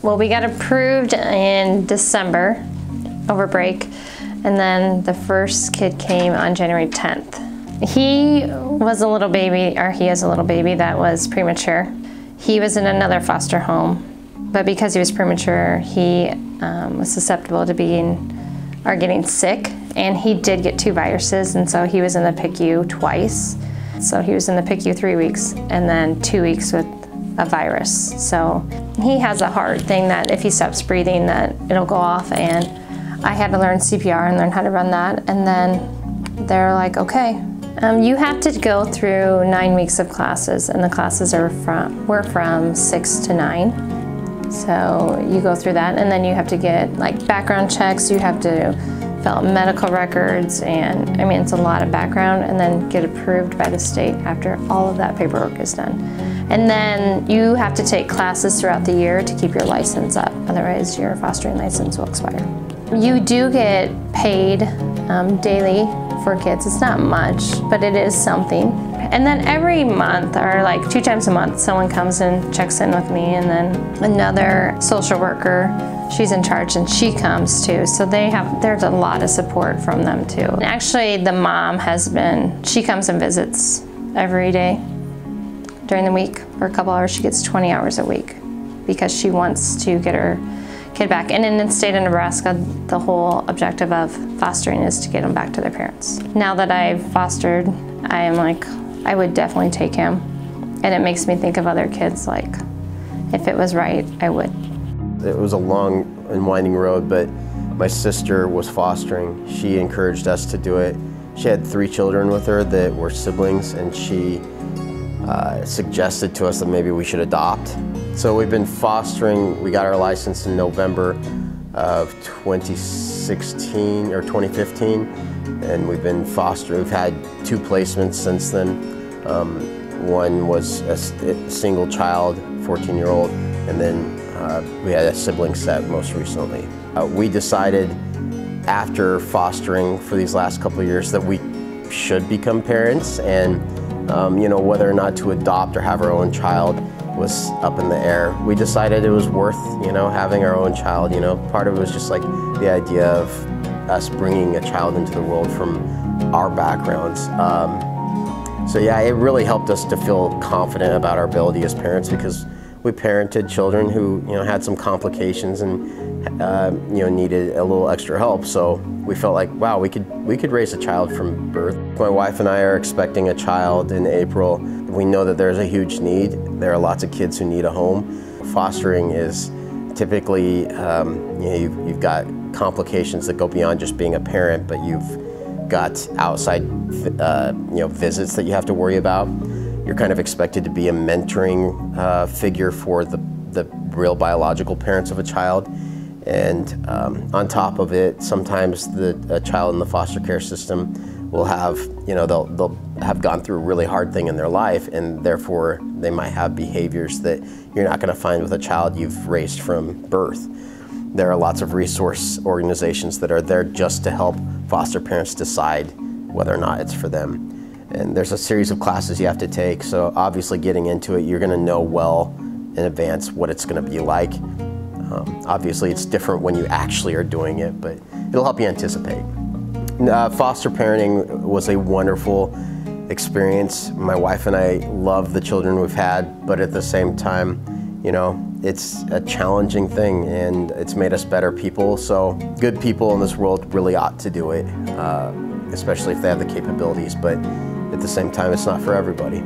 Well, we got approved in December over break, and then the first kid came on January 10th. He was a little baby, or he is a little baby that was premature. He was in another foster home, but because he was premature, he was susceptible to getting sick, and he did get 2 viruses, and so he was in the PICU twice. So he was in the PICU 3 weeks, and then 2 weeks with a virus. So he has a heart thing that if he stops breathing, that it'll go off, and I had to learn CPR and learn how to run that, and then they're like, okay. You have to go through 9 weeks of classes, and the classes were from 6 to 9. So you go through that, and then you have to get like background checks, you have to fill out medical records, and I mean, it's a lot of background, and then get approved by the state after all of that paperwork is done. And then you have to take classes throughout the year to keep your license up, otherwise your fostering license will expire. You do get paid daily for kids. It's not much, but it is something. And then every month, or like 2 times a month, someone comes and checks in with me, and then another social worker, she's in charge, and she comes too. So there's a lot of support from them too. And actually, the mom she comes and visits every day during the week for a couple hours. She gets 20 hours a week because she wants to get her kid back. And in the state of Nebraska, the whole objective of fostering is to get them back to their parents. Now that I've fostered, I am like, I would definitely take him. And it makes me think of other kids, like, if it was right, I would. It was a long and winding road, but my sister was fostering. She encouraged us to do it. She had 3 children with her that were siblings, and she suggested to us that maybe we should adopt. So we've been fostering. We got our license in November of 2016 or 2015, and we've been fostering. We've had 2 placements since then. One was a single child, 14-year-old, and then we had a sibling set most recently. We decided after fostering for these last couple of years that we should become parents, and you know, whether or not to adopt or have our own child was up in the air. We decided it was worth, you know, having our own child. You know, part of it was just like the idea of us bringing a child into the world from our backgrounds. So yeah, it really helped us to feel confident about our ability as parents, because we parented children who, you know, had some complications and you know, needed a little extra help. So we felt like, wow, we could raise a child from birth. My wife and I are expecting a child in April. We know that there's a huge need. There are lots of kids who need a home. Fostering is typically, you know, you've got complications that go beyond just being a parent, but you've got outside you know, visits that you have to worry about. You're kind of expected to be a mentoring figure for the real biological parents of a child. And on top of it, sometimes a child in the foster care system will have, you know, they'll have gone through a really hard thing in their life, and therefore they might have behaviors that you're not going to find with a child you've raised from birth. There are lots of resource organizations that are there just to help foster parents decide whether or not it's for them. And there's a series of classes you have to take, so obviously getting into it, you're going to know well in advance what it's going to be like. Obviously it's different when you actually are doing it, but it'll help you anticipate. Foster parenting was a wonderful experience. My wife and I love the children we've had, but at the same time, you know, it's a challenging thing, and it's made us better people. So good people in this world really ought to do it, especially if they have the capabilities, but at the same time, it's not for everybody.